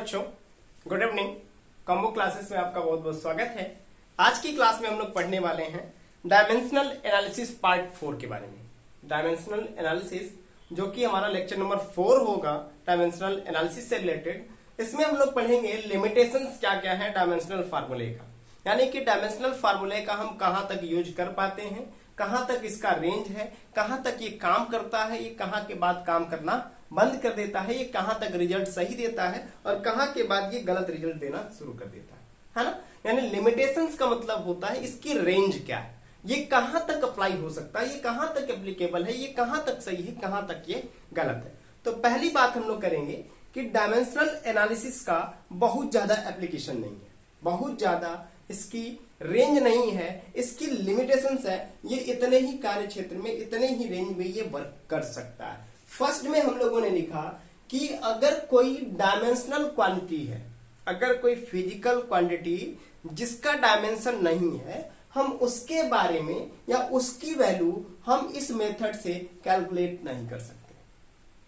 बच्चों, good evening. Combo classes में आपका बहुत बहुत स्वागत है। आज की क्लास में हम लोग पढ़ने वाले हैं डायमेंशनल एनालिसिस पार्ट 4 के बारे में। डायमेंशनल एनालिसिस जो कि हमारा लेक्चर नंबर 4 होगा डायमेंशनल एनालिसिस से रिलेटेड। इसमें हम लोग पढ़ेंगे लिमिटेशंस क्या क्या है डायमेंशनल फार्मूले का, यानी कि डायमेंशनल फार्मूले का हम कहां तक यूज कर पाते हैं, कहां तक इसका रेंज है, कहां तक ये काम करता है, ये कहां के बाद काम करना बंद कर देता है, ये कहां तक रिजल्ट सही देता है और कहां के बाद ये गलत रिजल्ट देना शुरू कर देता है ना। यानी लिमिटेशंस का मतलब होता है इसकी रेंज क्या है, ये कहां तक अप्लाई हो सकता है, ये कहां तक एप्लीकेबल है, ये कहां तक सही है, कहां तक ये गलत है। तो पहली बात हम लोग करेंगे कि डायमेंशनल एनालिसिस का बहुत ज्यादा एप्लीकेशन नहीं है, बहुत ज्यादा इसकी रेंज नहीं है, इसकी लिमिटेशंस है। ये इतने ही कार्य क्षेत्र में, इतने ही रेंज में ये वर्क कर सकता है। फर्स्ट में हम लोगों ने लिखा कि अगर कोई डायमेंशनल क्वांटिटी है, अगर कोई फिजिकल क्वांटिटी जिसका डायमेंशन नहीं है, हम उसके बारे में या उसकी वैल्यू हम इस मेथड से कैलकुलेट नहीं कर सकते,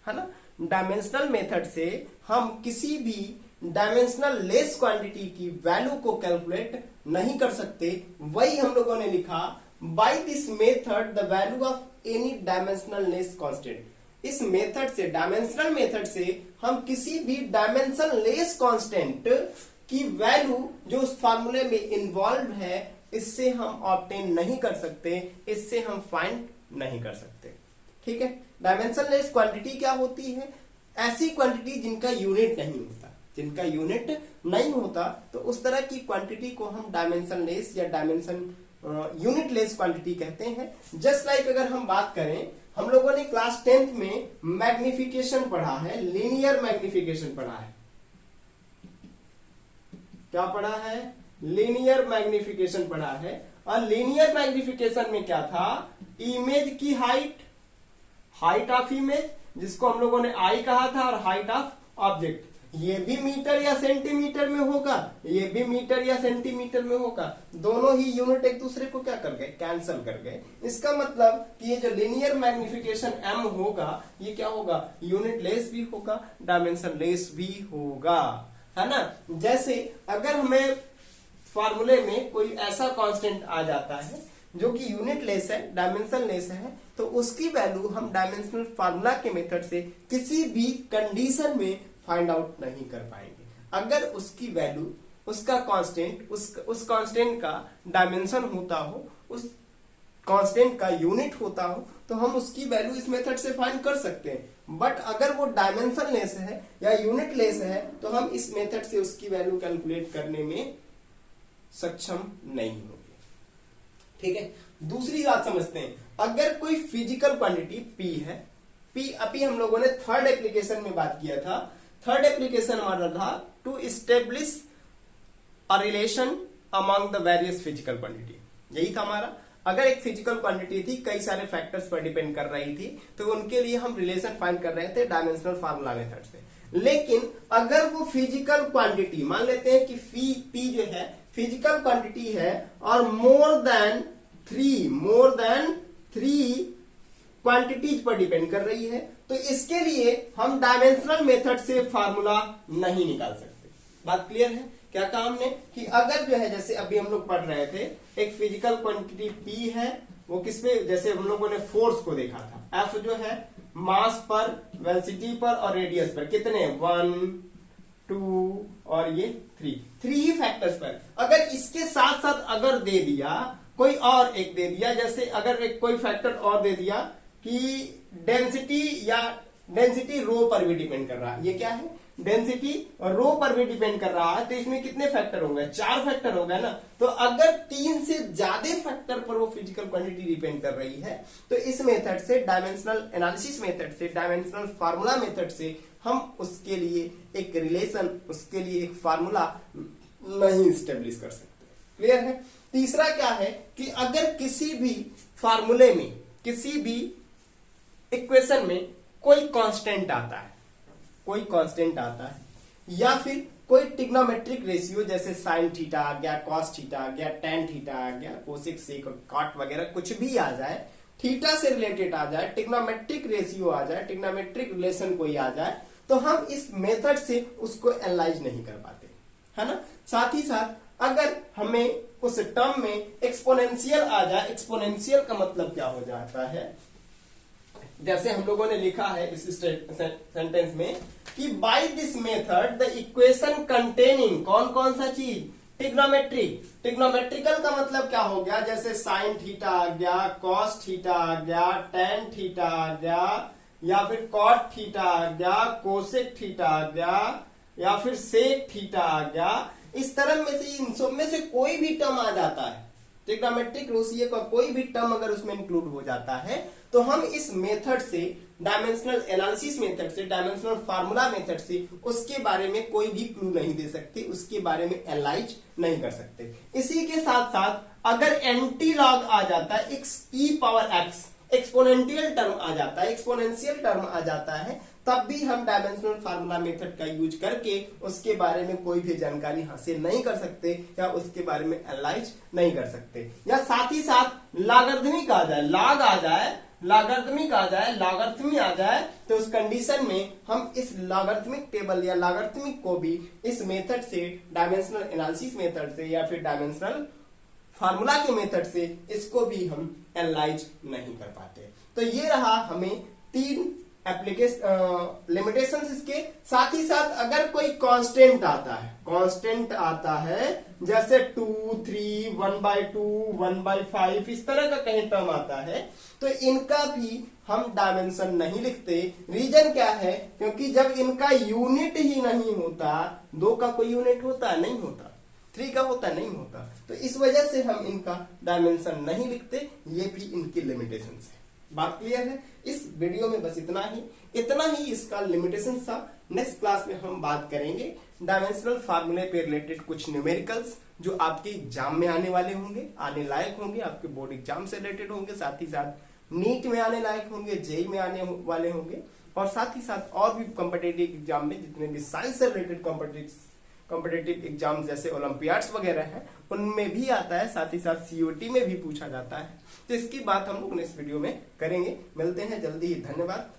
है ना। डायमेंशनल मेथड से हम किसी भी डायमेंशनल लेस क्वांटिटी की वैल्यू को कैलकुलेट नहीं कर सकते। वही हम लोगों ने लिखा by this method the value of any dimensionless constant. इस मेथड से, डायमेंशनल मेथड से हम किसी भी डायमेंशन लेस कांस्टेंट की वैल्यू जो उस फार्मूले में इन्वॉल्व है, इससे हम ऑब्टेन नहीं कर सकते, इससे हम फाइंड नहीं कर सकते। ठीक है। डायमेंशन लेस क्वांटिटी क्या होती है? ऐसी क्वांटिटी जिनका यूनिट नहीं होता, जिनका यूनिट नहीं होता, तो उस तरह की क्वांटिटी को हम डायमेंशन लेस या डायमेंशन यूनिट लेस क्वांटिटी कहते हैं। जस्ट लाइक अगर हम बात करें, हम लोगों ने क्लास 10th में मैग्निफिकेशन पढ़ा है, लीनियर मैग्निफिकेशन पढ़ा है। क्या पढ़ा है? लीनियर मैग्निफिकेशन पढ़ा है। और लीनियर मैग्निफिकेशन में क्या था? इमेज की हाइट ऑफ इमेज, जिसको हम लोगों ने आई कहा था, और हाइट ऑफ ऑब्जेक्ट। ये भी मीटर या सेंटीमीटर में होगा, ये भी मीटर या सेंटीमीटर में होगा। दोनों ही यूनिट एक दूसरे को क्या कर गए? कैंसल कर गए। इसका मतलब कि ये जो लीनियर मैग्निफिकेशन m होगा, ये क्या होगा? यूनिट लेस भी होगा, डायमेंशन लेस भी होगा, है ना। जैसे अगर हमें फार्मूले में कोई ऐसा कांस्टेंट आ जाता है जो कि यूनिट लेस है, डायमेंशन लेस है, तो उसकी वैल्यू हम डायमेंशनल फार्मूला के मेथड से किसी भी कंडीशन में फाइंड आउट नहीं कर पाएंगे। अगर उसकी वैल्यू, उसका कांस्टेंट, उस कांस्टेंट का डायमेंशन होता हो, उस कांस्टेंट का यूनिट होता हो, तो हम उसकी वैल्यू इस मेथड से फाइंड कर सकते हैं। बट अगर वो डायमेंशन लेस है या यूनिट लेस है, तो हम इस मेथड से उसकी वैल्यू कैलकुलेट करने में सक्षम नहीं होंगे। ठीक है। दूसरी बात समझते हैं। अगर कोई फिजिकल क्वांटिटी P है, P अभी हम लोगों ने थर्ड एप्लीकेशन में बात किया था। थर्ड एप्लीकेशन हमारा था to establish a relation among the various physical quantity. यही था हमारा। अगर एक फिजिकल क्वांटिटी थी, कई सारे फैक्टर्स पर डिपेंड कर रही थी, तो उनके लिए हम रिलेशन फाइंड कर रहे थे डायमेंशनल फार्मूला मेथड से। लेकिन अगर वो फिजिकल क्वांटिटी, मान लेते हैं कि P जो है फिजिकल क्वांटिटी है और मोर देन थ्री क्वांटिटीज पर डिपेंड कर रही है, तो इसके लिए हम डायमेंशनल मेथड से फार्मूला नहीं निकाल सकते। बात क्लियर है? क्या कहा हमने कि अगर जो है, जैसे अभी हम लोग पढ़ रहे थे, एक फिजिकल क्वांटिटी P है, वो किस पे, जैसे हम लोगों ने फोर्स को देखा था, F जो है मास पर, वेलोसिटी पर और रेडियस पर, कितने? 1, 2 और ये 3 ही फैक्टर्स पर। अगर इसके साथ साथ अगर दे दिया कोई और एक दे दिया, जैसे अगर एक कोई फैक्टर और दे दिया कि डेंसिटी रो पर भी डिपेंड कर रहा है, ये क्या है? डेंसिटी रो पर भी डिपेंड कर रहा है, तो इसमें कितने फैक्टर होंगे? 4 फैक्टर हो गए ना। तो अगर 3 से ज्यादा फैक्टर पर वो फिजिकल क्वांटिटी डिपेंड कर रही है, तो इस मेथड से, डायमेंशनल एनालिसिस मेथड से, डायमेंशनल फार्मूला मेथड से हम उसके लिए एक रिलेशन, उसके लिए एक फार्मूला नहीं स्टेब्लिश कर सकते। क्लियर है? तीसरा क्या है कि अगर किसी भी फार्मूले में, किसी भी इक्वेशन में कोई कांस्टेंट आता है, या फिर कोई ट्रिग्नोमेट्रिक रेशियो, जैसे साइन थीटा आ गया, कॉस थीटा आ गया, टेन थीटा आ गया, कोसेक सेक और कॉट वगैरह कुछ भी आ जाए, थीटा से रिलेटेड आ जाए, ट्रिग्नोमेट्रिक रेशियो आ जाए, ट्रिग्नोमेट्रिक रिलेशन कोई आ जाए, तो हम इस मेथड से उसको एनालाइज नहीं कर पाते, है ना। साथ ही साथ अगर हमें उस टर्म में एक्सपोनेंशियल आ जाए, एक्सपोनेंशियल का मतलब क्या हो जाता है, जैसे हम लोगों ने लिखा है इस सेंटेंस में कि by this method the equation containing कौन कौन सा चीज, ट्रिग्नोमेट्रिक। ट्रिग्नोमेट्रिकल का मतलब क्या हो गया, जैसे साइन थीटा आ गया, कॉस थीटा आ गया, टेन थीटा आ गया, या फिर कॉट थीटा आ गया, कोसेक थीटा आ गया, या फिर सेक थीटा आ गया। इस तरह में से इन सब में से कोई भी टर्म आ जाता है, ट्रिग्नोमेट्रिक रेशियो का कोई भी टर्म अगर उसमें इंक्लूड हो जाता है, तो हम इस मेथड से, डायमेंशनल एनालिसिस मेथड से, डायमेंशनल फार्मूला मेथड से उसके बारे में कोई भी क्लू नहीं दे सकते, उसके बारे में एनालाइज नहीं कर सकते। इसी के साथ साथ अगर एंटी लॉग आ जाता है, e⁻x एक्सपोनेंशियल टर्म आ जाता है, एक्सपोनेंशियल टर्म आ जाता है, तब भी हम डायमेंशनल फार्मूला मेथड का यूज करके उसके बारे में कोई भी जानकारी हासिल नहीं कर सकते या उसके बारे में एनालाइज नहीं कर सकते। या साथ ही साथ लॉगरिथमिक आ जाए, लॉग आ जाए, लॉगरिथमिक आ जाए, लॉगरिथमी आ जाए, तो उस कंडीशन में हम इस लॉगरिथमिक टेबल या लॉगरिथमिक को भी इस मेथड से, डायमेंशनल एनालिसिस मेथड से या फिर डायमेंशनल फार्मूला के मेथड से इसको भी हम एनालाइज नहीं कर पाते। तो ये रहा हमें 3 लिमिटेशंस इसके। साथ ही साथ अगर कोई कांस्टेंट आता है, कांस्टेंट आता है जैसे 2, 3, 1/2, 1/5 इस तरह का कहीं टर्म आता है, तो इनका भी हम डायमेंशन नहीं लिखते। रीजन क्या है, क्योंकि जब इनका यूनिट ही नहीं होता, 2 का कोई यूनिट होता नहीं होता, 3 का होता नहीं होता, तो इस वजह से हम इनका डायमेंशन नहीं लिखते। ये भी इनकी लिमिटेशन है। बात क्लियर है। इस वीडियो में बस इतना ही इसका लिमिटेशन था। नेक्स्ट क्लास में हम बात करेंगे डायमेंशनल फार्मूले पे रिलेटेड कुछ न्यूमेरिकल्स जो आपके एग्जाम में आने वाले होंगे, आने लायक होंगे, आपके बोर्ड एग्जाम से रिलेटेड होंगे, साथ ही साथ नीट में आने लायक होंगे, जेई में आने वाले होंगे, और साथ ही साथ और भी कॉम्पिटेटिव एग्जाम में जितने भी साइंस से रिलेटेड कॉम्पिटेटिव एग्जाम जैसे ओलंपियाड्स वगैरह हैं उनमें भी आता है, साथ ही साथ सीओटी में भी पूछा जाता है। तो इसकी बात हम लोग इस वीडियो में करेंगे। मिलते हैं जल्दी ही, धन्यवाद।